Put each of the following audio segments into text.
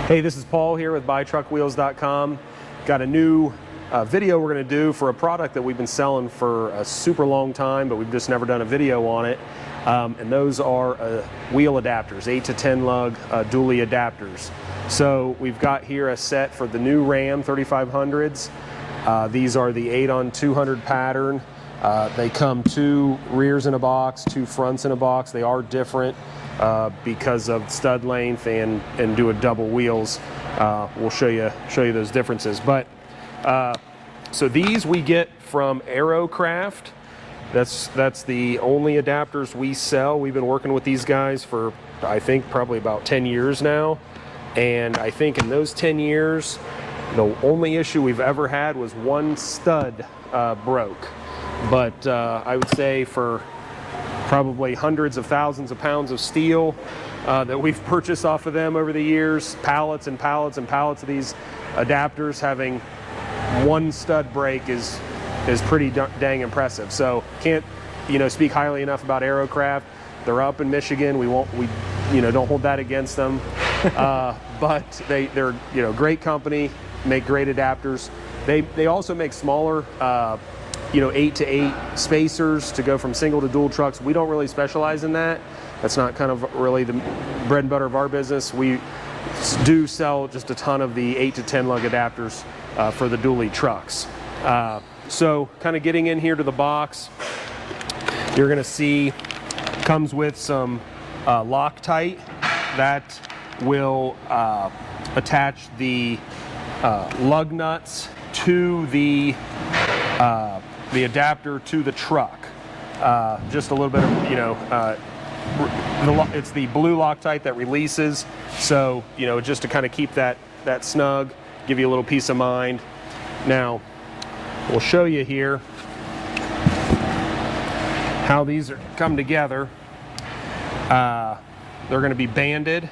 Hey, this is Paul here with BuyTruckWheels.com. Got a new video we're going to do for a product that we've been selling for a super long time, but we've just never done a video on it. And those are wheel adapters, 8 to 10 lug dually adapters. So we've got here a set for the new Ram 3500s. These are the 8-on-200 pattern. They come 2 rears in a box, 2 fronts in a box. They are different because of stud length and doing double wheels. We'll show you those differences. But so these we get from Arrowcraft. That's the only adapters we sell. We've been working with these guys for, I think, probably about 10 years now. And I think in those 10 years, the only issue we've ever had was one stud broke. But I would say for probably hundreds of thousands of pounds of steel that we've purchased off of them over the years, pallets and pallets and pallets of these adapters, having one stud break is pretty dang impressive. So can't speak highly enough about Arrowcraft. They're up in Michigan. We don't hold that against them. But they're great company, make great adapters. They also make smaller 8 to 8 spacers to go from single to dual trucks. We don't really specialize in that. That's not kind of really the bread and butter of our business. We do sell just a ton of the 8 to 10 lug adapters for the dually trucks. So kind of getting in here to the box, you're gonna see comes with some Loctite that will attach the lug nuts to the adapter to the truck. Just a little bit of, it's the blue Loctite that releases. So, just to kind of keep that snug, give you a little peace of mind. Now, we'll show you here how these come together. They're going to be banded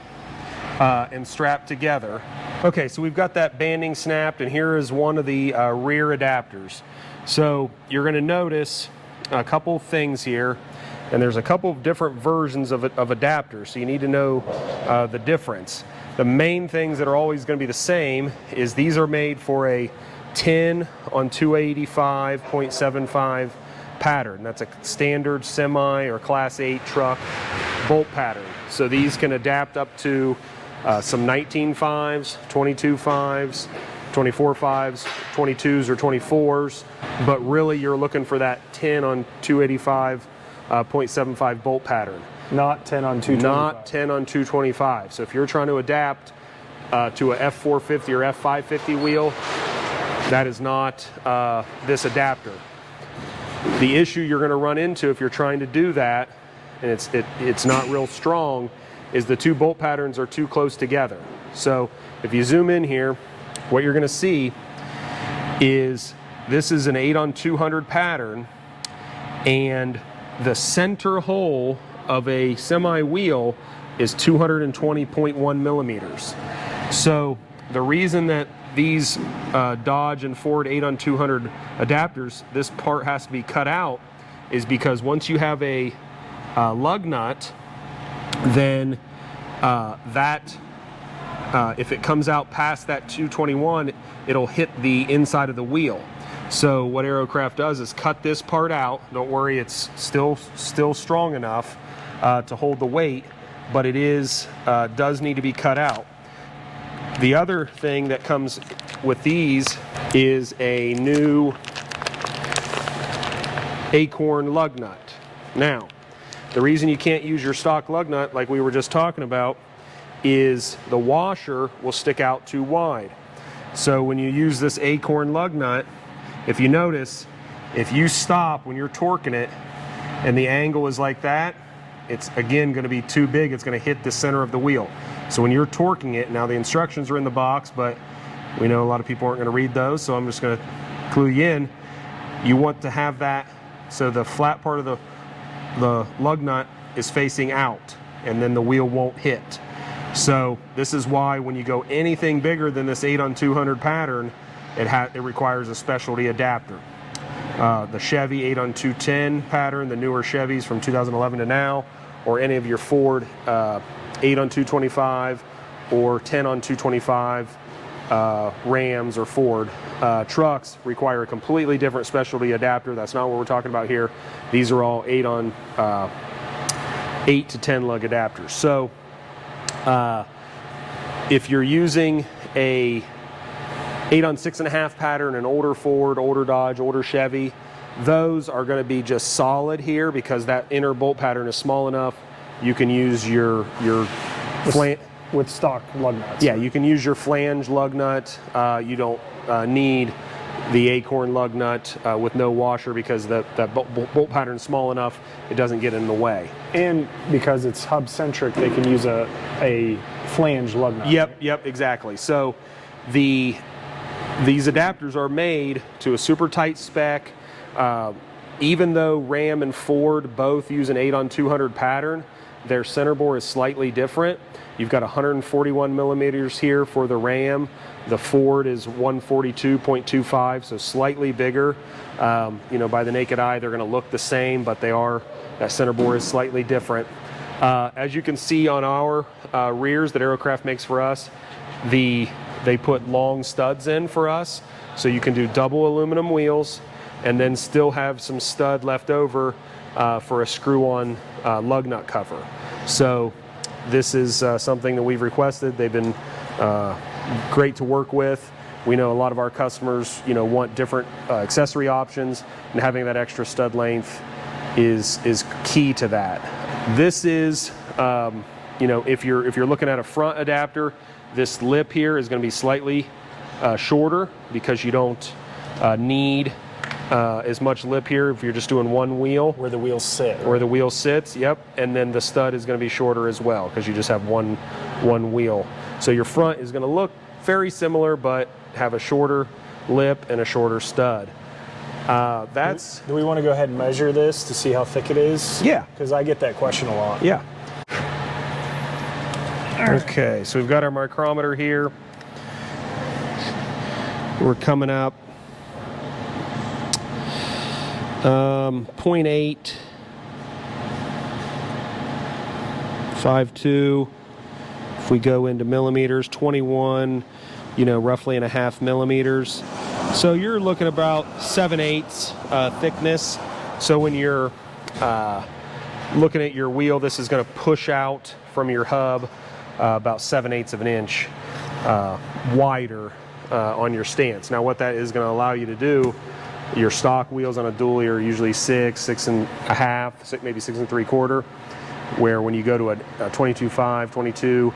and strapped together. Okay, so we've got that banding snapped, and here is one of the rear adapters. So you're going to notice a couple things here, and there's a couple of different versions of adapters, so you need to know the difference. The main things that are always going to be the same is these are made for a 10 on 285.75 pattern. That's a standard semi or class 8 truck bolt pattern. So these can adapt up to some 19.5s, 22.5s, 24.5s, 22s or 24s, but really you're looking for that 10 on 285.75 bolt pattern. Not 10 on 225. Not 10 on 225. So if you're trying to adapt to a F450 or F550 wheel, that is not this adapter. The issue you're going to run into if you're trying to do that, and it's not real strong, is the 2 bolt patterns are too close together. So if you zoom in here, what you're going to see is this is an 8-on-200 pattern, and the center hole of a semi wheel is 220.1 millimeters. So the reason that these Dodge and Ford 8-on-200 adapters, this part has to be cut out, is because once you have a lug nut, then if it comes out past that 221, it'll hit the inside of the wheel. So what Arrowcraft does is cut this part out. Don't worry, it's still strong enough to hold the weight, but it does need to be cut out. The other thing that comes with these is a new Acorn lug nut. Now, the reason you can't use your stock lug nut, like we were just talking about, is the washer will stick out too wide. So when you use this Acorn lug nut, if you notice, if you stop when you're torquing it and the angle is like that, it's again going to be too big. It's going to hit the center of the wheel. So when you're torquing it, now the instructions are in the box, but we know a lot of people aren't going to read those, so I'm just going to clue you in. You want to have that so the flat part of the lug nut is facing out, and then the wheel won't hit. So this is why when you go anything bigger than this 8-on-200 pattern, it requires a specialty adapter. The Chevy 8-on-210 pattern, the newer Chevys from 2011 to now, or any of your Ford 8-on-225 or 10 on 225 Rams or Ford. Trucks require a completely different specialty adapter. That's not what we're talking about here. These are all 8 to 10 lug adapters. So if you're using a 8 on 6.5 pattern, an older Ford, older Dodge, older Chevy, those are going to be just solid here because that inner bolt pattern is small enough. You can use your flange with stock lug nuts. Yeah, you can use your flange lug nut. You don't need the Acorn lug nut with no washer because that bolt pattern is small enough, it doesn't get in the way. And because it's hub centric, they can use a flange lug nut. Yep, exactly. So these adapters are made to a super tight spec. Even though Ram and Ford both use an 8 on 200 pattern, their center bore is slightly different. You've got 141 millimeters here for the Ram. The Ford is 142.25, so slightly bigger. You know, by the naked eye, they're going to look the same, but that center bore is slightly different. As you can see on our rears that Arrowcraft makes for us, they put long studs in for us, so you can do double aluminum wheels and then still have some stud left over for a screw-on lug nut cover. So this is something that we've requested. They've been great to work with. We know a lot of our customers, you know, want different accessory options, and having that extra stud length is key to that. This is, you know, if you're looking at a front adapter, this lip here is going to be slightly shorter because you don't need as much lip here if you're just doing one wheel. Where the wheels sit. Where the wheel sits, yep. And then the stud is going to be shorter as well because you just have one wheel. So your front is going to look very similar but have a shorter lip and a shorter stud. Do we want to go ahead and measure this to see how thick it is? Yeah. Because I get that question a lot. Yeah. Okay, so we've got our micrometer here. We're coming up 0.8, 5.2. If we go into millimeters, 21, you know, roughly and a half millimeters. So you're looking about 7/8 thickness. So when you're looking at your wheel, this is going to push out from your hub about 7/8 of an inch wider on your stance. Now what that is going to allow you to do, your stock wheels on a dually are usually 6.5, maybe 6 3/4, where when you go to a 22.5, 22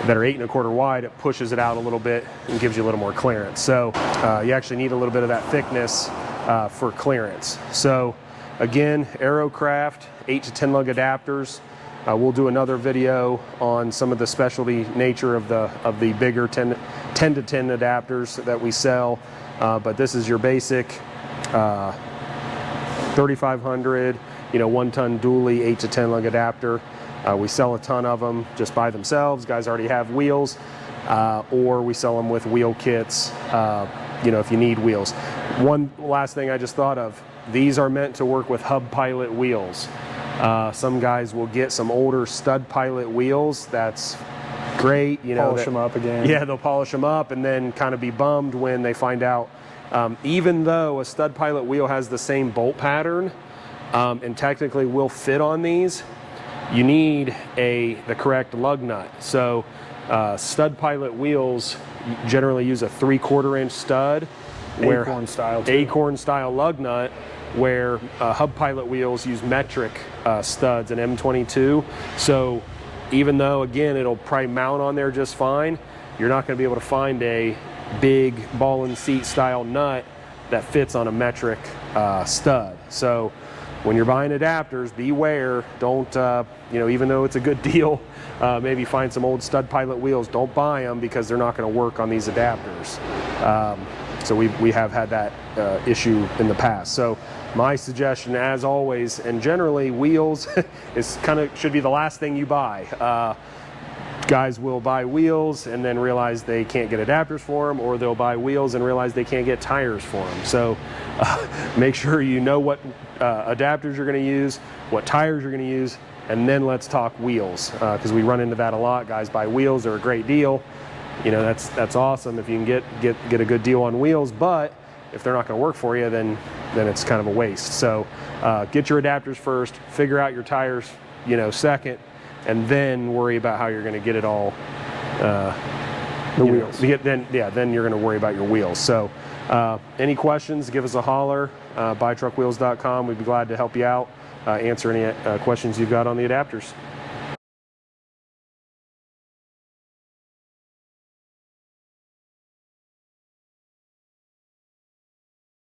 that are 8 1/4 wide, it pushes it out a little bit and gives you a little more clearance. So you actually need a little bit of that thickness for clearance. So again, Arrowcraft 8 to 10 lug adapters. We'll do another video on some of the specialty nature of the bigger 10 to 10 adapters that we sell. But this is your basic 3500, you know, 1-ton dually 8 to 10 lug adapter. We sell a ton of them just by themselves. Guys already have wheels, or we sell them with wheel kits, you know, if you need wheels. One last thing I just thought of, these are meant to work with hub pilot wheels. Some guys will get some older stud pilot wheels. That's great, you know. Polish them up again. Yeah, they'll polish them up and then kind of be bummed when they find out, even though a stud pilot wheel has the same bolt pattern and technically will fit on these, you need the correct lug nut. So stud pilot wheels generally use a 3/4 inch stud, Acorn style too. Acorn style lug nut, where hub pilot wheels use metric studs and M22. So even though, again, it'll probably mount on there just fine, you're not going to be able to find a big ball and seat style nut that fits on a metric stud. So when you're buying adapters, beware. Don't, you know, even though it's a good deal, maybe find some old stud pilot wheels. Don't buy them because they're not going to work on these adapters. So we have had that issue in the past. So my suggestion, as always, and generally wheels is should be the last thing you buy. Guys will buy wheels and then realize they can't get adapters for them, or they'll buy wheels and realize they can't get tires for them. So make sure you know what adapters you're going to use, what tires you're going to use, and then let's talk wheels, because we run into that a lot. Guys buy wheels, they're a great deal. You know, that's awesome if you can get a good deal on wheels, but if they're not going to work for you, then it's kind of a waste. So get your adapters first, figure out your tires, you know, second, and then worry about how you're going to get it all. The wheels. Then you're going to worry about your wheels. So any questions, give us a holler. BuyTruckWheels.com. We'd be glad to help you out, answer any questions you've got on the adapters.